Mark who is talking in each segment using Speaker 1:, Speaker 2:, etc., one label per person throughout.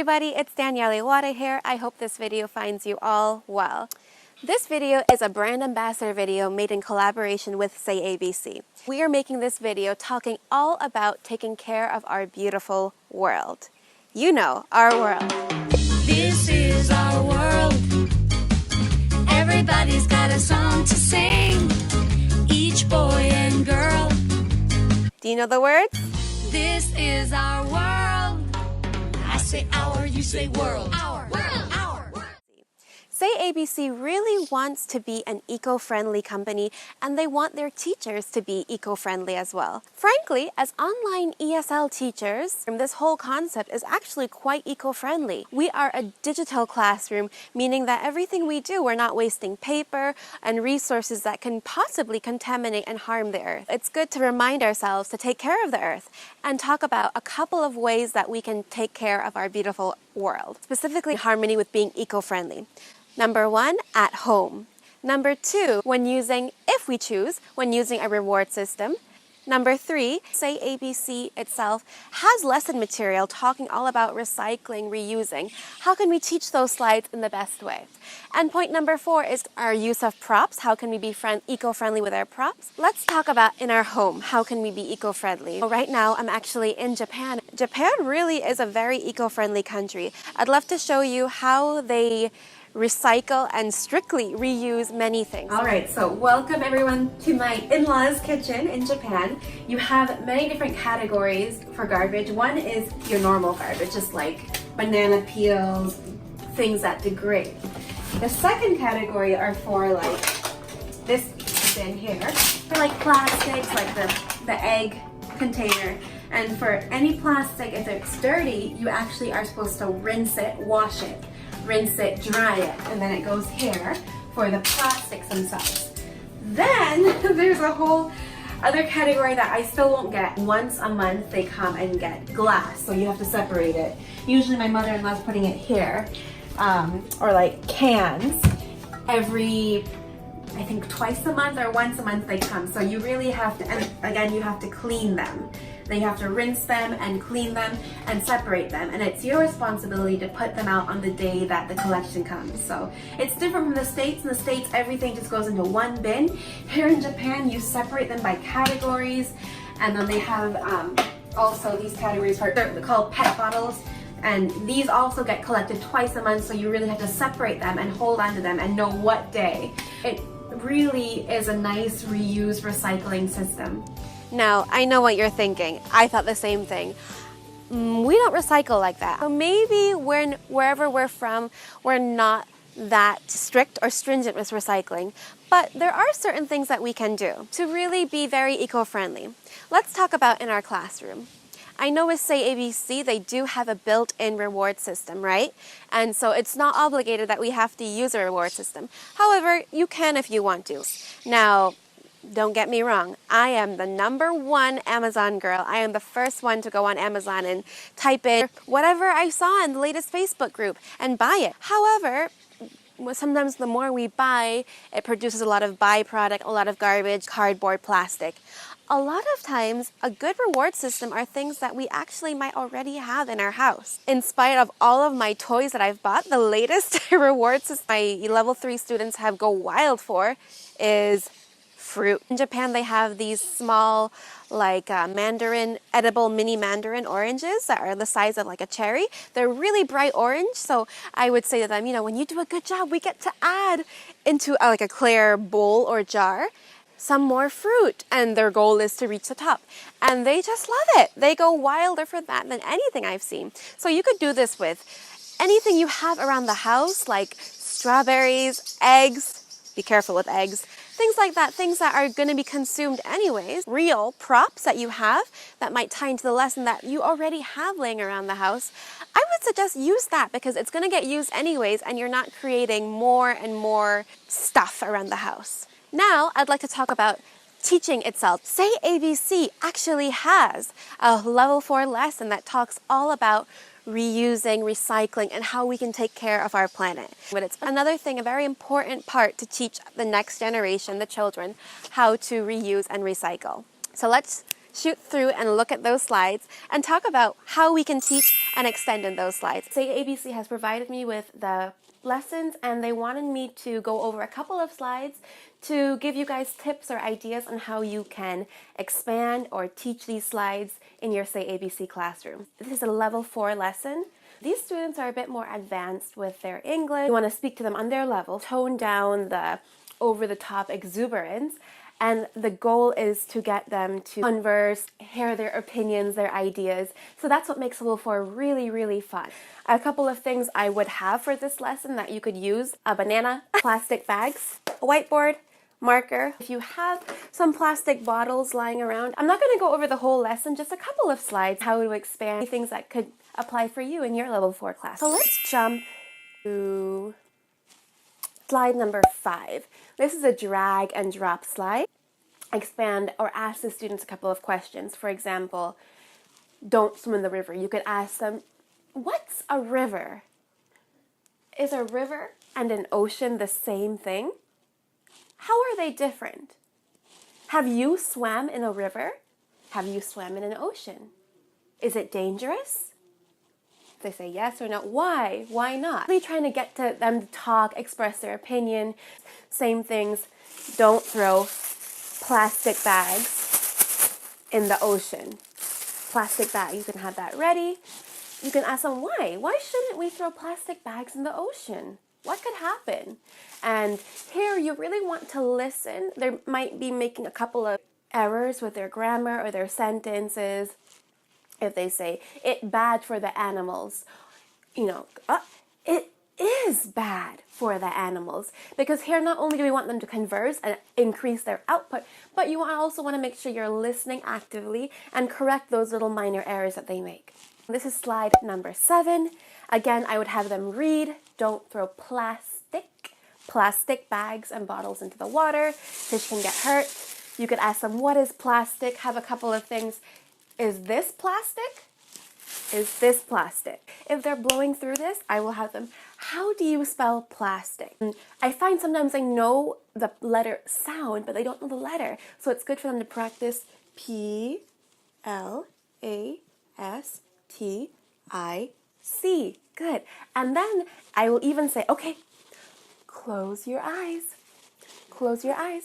Speaker 1: everybody, it's Danielle Iwata here. I hope this video finds you all well. This video is a brand ambassador video made in collaboration with SayABC. We are making this video talking all about taking care of our beautiful world. You know, our world.
Speaker 2: This is our world. Everybody's got a song to sing. Each boy and girl.
Speaker 1: Do you know the words?
Speaker 2: This is our world. I say our, you say world. Our world. Our world.
Speaker 1: SayABC really wants to be an eco-friendly company, and they want their teachers to be eco-friendly as well. Frankly, as online ESL teachers, this whole concept is actually quite eco-friendly. We are a digital classroom, meaning that everything we do, we're not wasting paper and resources that can possibly contaminate and harm the earth. It's good to remind ourselves to take care of the earth and talk about a couple of ways that we can take care of our beautiful world, specifically in harmony with being eco-friendly. Number 1, at home. Number 2, if we choose, when using a reward system. Number 3, SayABC itself has lesson material talking all about recycling, reusing. How can we teach those slides in the best way? And point number 4 is our use of props. How can we be eco-friendly with our props? Let's talk about in our home, how can we be eco-friendly? Right now, I'm actually in Japan. Japan really is a very eco-friendly country. I'd love to show you how they recycle and strictly reuse many things. Alright, so welcome everyone to my in-laws kitchen in Japan. You have many different categories for garbage. One is your normal garbage, just like banana peels, things that degrade. The second category are for like this bin here, for like plastics, like the egg container. And for any plastic, if it's dirty, you actually are supposed to rinse it, wash it, rinse it, dry it, and then it goes here for the plastics themselves. Then there's a whole other category that I still won't get. Once a month they come and get glass, so you have to separate it. Usually my mother-in-law's putting it here, or like cans. Every, I think twice a month or once a month they come, so you really have to, and again you have to clean them. Then you have to rinse them and clean them and separate them, and it's your responsibility to put them out on the day that the collection comes. So it's different from the States. In the States, everything just goes into one bin. Here in Japan, you separate them by categories, and then they have also these categories they're called pet bottles, and these also get collected twice a month, so you really have to separate them and hold on to them and know what day. It really is a nice reuse recycling system. Now, I know what you're thinking. I thought the same thing. We don't recycle like that. So maybe wherever we're from, we're not that strict or stringent with recycling. But there are certain things that we can do to really be very eco-friendly. Let's talk about in our classroom. I know with SayABC, they do have a built-in reward system, right? And so it's not obligated that we have to use a reward system. However, you can if you want to. Now, don't get me wrong, I am the #1 Amazon girl. I am the first one to go on Amazon and type in whatever I saw in the latest Facebook group and buy it. However, sometimes the more we buy, it produces a lot of byproduct, a lot of garbage, cardboard, plastic. A lot of times, a good reward system are things that we actually might already have in our house. In spite of all of my toys that I've bought, the latest reward system my level 3 students have go wild for is fruit. In Japan, they have these small, like edible mini mandarin oranges that are the size of like a cherry. They're really bright orange, so I would say to them, when you do a good job, we get to add into like a clear bowl or jar some more fruit, and their goal is to reach the top. And they just love it. They go wilder for that than anything I've seen. So you could do this with anything you have around the house, like strawberries, eggs. Be careful with eggs. Things like that, things that are going to be consumed anyways. Real props that you have that might tie into the lesson that you already have laying around the house. I would suggest use that because it's going to get used anyways, and you're not creating more and more stuff around the house. Now, I'd like to talk about teaching itself. SayABC actually has a level 4 lesson that talks all about reusing, recycling, and how we can take care of our planet. But it's another thing, a very important part to teach the next generation, the children, how to reuse and recycle. So let's shoot through and look at those slides and talk about how we can teach and extend in those slides. SayABC has provided me with the lessons, and they wanted me to go over a couple of slides to give you guys tips or ideas on how you can expand or teach these slides in your SayABC classroom. This is a level 4 lesson. These students are a bit more advanced with their English. You want to speak to them on their level, tone down the over-the-top exuberance, and the goal is to get them to converse, hear their opinions, their ideas. So that's what makes level 4 really, really fun. A couple of things I would have for this lesson that you could use: a banana, plastic bags, a whiteboard, marker. If you have some plastic bottles lying around, I'm not going to go over the whole lesson, just a couple of slides, how to expand things that could apply for you in your level 4 class. So let's jump to slide number 5. This is a drag and drop slide. Expand or ask the students a couple of questions. For example, don't swim in the river. You could ask them, what's a river? Is a river and an ocean the same thing? How are they different? Have you swam in a river? Have you swam in an ocean? Is it dangerous? They say yes or no. Why? Why not? Really trying to get to them to talk, express their opinion. Same things. Don't throw plastic bags in the ocean. Plastic bag. You can have that ready. You can ask them why. Why shouldn't we throw plastic bags in the ocean? What could happen? And here you really want to listen. They might be making a couple of errors with their grammar or their sentences. If they say, it's bad for the animals, it is bad for the animals. Because here not only do we want them to converse and increase their output, but you also want to make sure you're listening actively and correct those little minor errors that they make. This is slide number 7. Again, I would have them read, don't throw plastic bags and bottles into the water. Fish can get hurt. You could ask them, what is plastic? Have a couple of things. Is this plastic? Is this plastic? If they're blowing through this, I will have them, how do you spell plastic? I find sometimes they know the letter sound, but they don't know the letter. So it's good for them to practice P-L-A-S-T-I-C. Good. And then I will even say, okay, close your eyes. Close your eyes.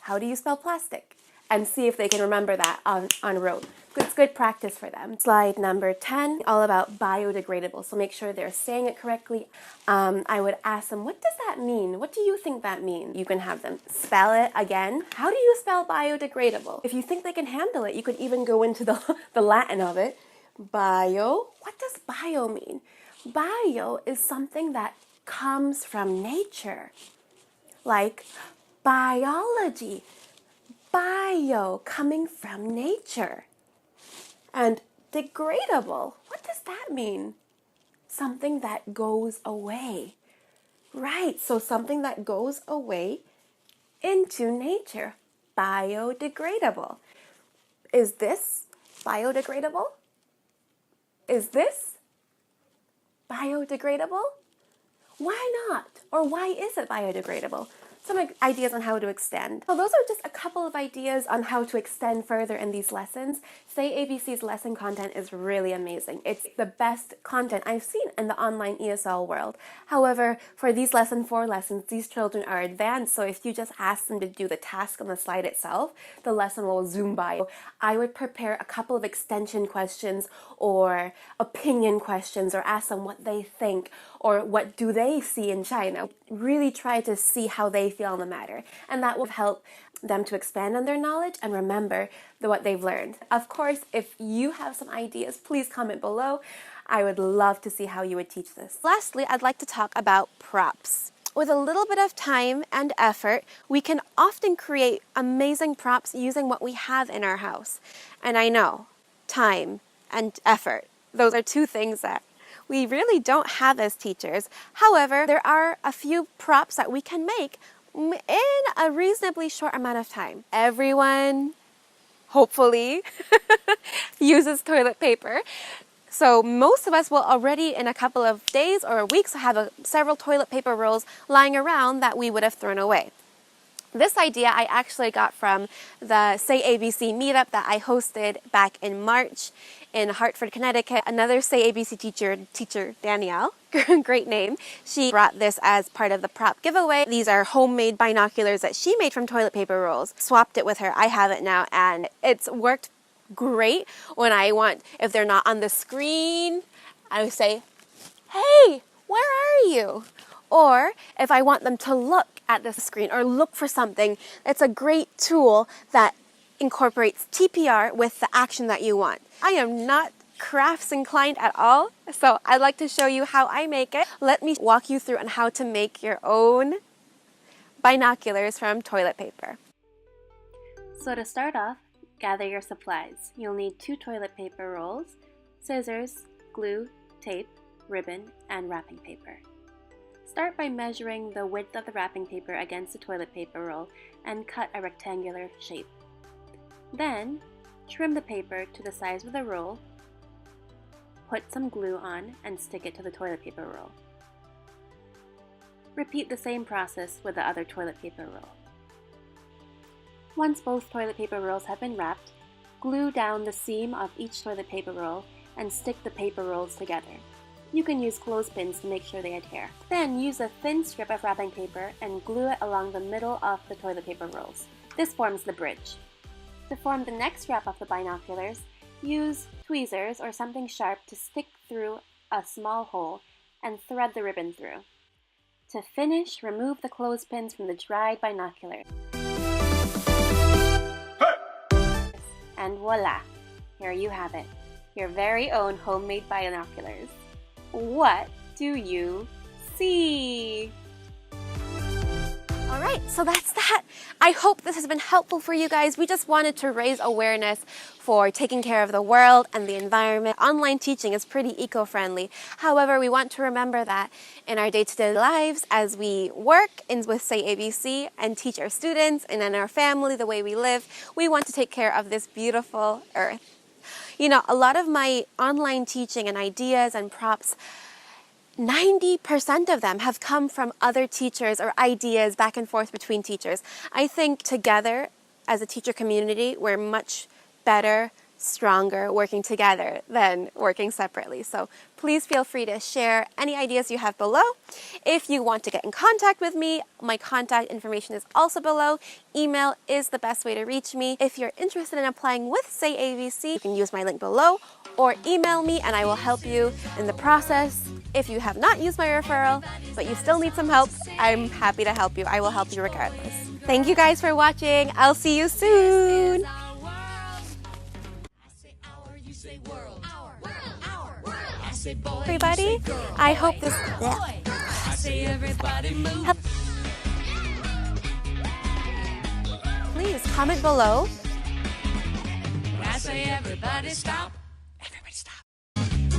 Speaker 1: How do you spell plastic? And see if they can remember that on rote. It's good practice for them. Slide number 10, all about biodegradable. So make sure they're saying it correctly. I would ask them, what does that mean? What do you think that means? You can have them spell it again. How do you spell biodegradable? If you think they can handle it, you could even go into the Latin of it. Bio, what does bio mean? Bio is something that comes from nature. Like biology. Bio, coming from nature. And degradable, what does that mean? Something that goes away. Right, so something that goes away into nature. Biodegradable. Is this biodegradable? Is this biodegradable? Why not? Or why is it biodegradable? Some ideas on how to extend. So those are just a couple of ideas on how to extend further in these lessons. SayABC's lesson content is really amazing. It's the best content I've seen in the online ESL world. However, for these lesson 4 lessons, these children are advanced, so if you just ask them to do the task on the slide itself, the lesson will zoom by. I would prepare a couple of extension questions or opinion questions, or ask them what they think or what do they see in China. Really try to see how they feel on the matter, and that will help them to expand on their knowledge and remember what they've learned. Of course, if you have some ideas, please comment below. I would love to see how you would teach this. Lastly, I'd like to talk about props. With a little bit of time and effort, we can often create amazing props using what we have in our house. And I know, time and effort, those are two things that we really don't have as teachers. However, there are a few props that we can make in a reasonably short amount of time. Everyone, hopefully, uses toilet paper. So most of us will already in a couple of days or weeks have several toilet paper rolls lying around that we would have thrown away. This idea I actually got from the SayABC meetup that I hosted back in March in Hartford, Connecticut. Another SayABC teacher Danielle, great name, she brought this as part of the prop giveaway. These are homemade binoculars that she made from toilet paper rolls. Swapped it with her. I have it now, and it's worked great when if they're not on the screen, I would say, "Hey, where are you?" Or if I want them to look at the screen or look for something, it's a great tool that incorporates TPR with the action that you want. I am not crafts inclined at all, so I'd like to show you how I make it. Let me walk you through on how to make your own binoculars from toilet paper. So to start off, gather your supplies. You'll need 2 toilet paper rolls, scissors, glue, tape, ribbon, and wrapping paper. Start by measuring the width of the wrapping paper against the toilet paper roll and cut a rectangular shape. Then, trim the paper to the size of the roll, put some glue on, and stick it to the toilet paper roll. Repeat the same process with the other toilet paper roll. Once both toilet paper rolls have been wrapped, glue down the seam of each toilet paper roll and stick the paper rolls together. You can use clothespins to make sure they adhere. Then use a thin strip of wrapping paper and glue it along the middle of the toilet paper rolls. This forms the bridge. To form the next wrap of the binoculars, use tweezers or something sharp to stick through a small hole and thread the ribbon through. To finish, remove the clothespins from the dried binoculars. And voila! Here you have it, your very own homemade binoculars. What do you see? All right, so that's that. I hope this has been helpful for you guys. We just wanted to raise awareness for taking care of the world and the environment. Online teaching is pretty eco-friendly. However, we want to remember that in our day-to-day lives as we work with SayABC and teach our students and in our family, the way we live, we want to take care of this beautiful earth. You know, a lot of my online teaching and ideas and props, 90% of them have come from other teachers or ideas back and forth between teachers. I think together as a teacher community, we're much better, stronger working together than working separately. So please feel free to share any ideas you have below. If you want to get in contact with me, my contact information is also below. Email is the best way to reach me. If you're interested in applying with SayABC, you can use my link below or email me and I will help you in the process. If you have not used my referral, but you still need some help, I'm happy to help you. I will help you regardless. Thank you guys for watching. I'll see you soon. Everybody, I hope this please comment below.
Speaker 2: I say everybody stop. Everybody stop.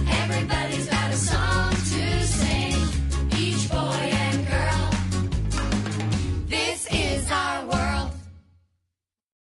Speaker 2: Everybody's got a song to sing.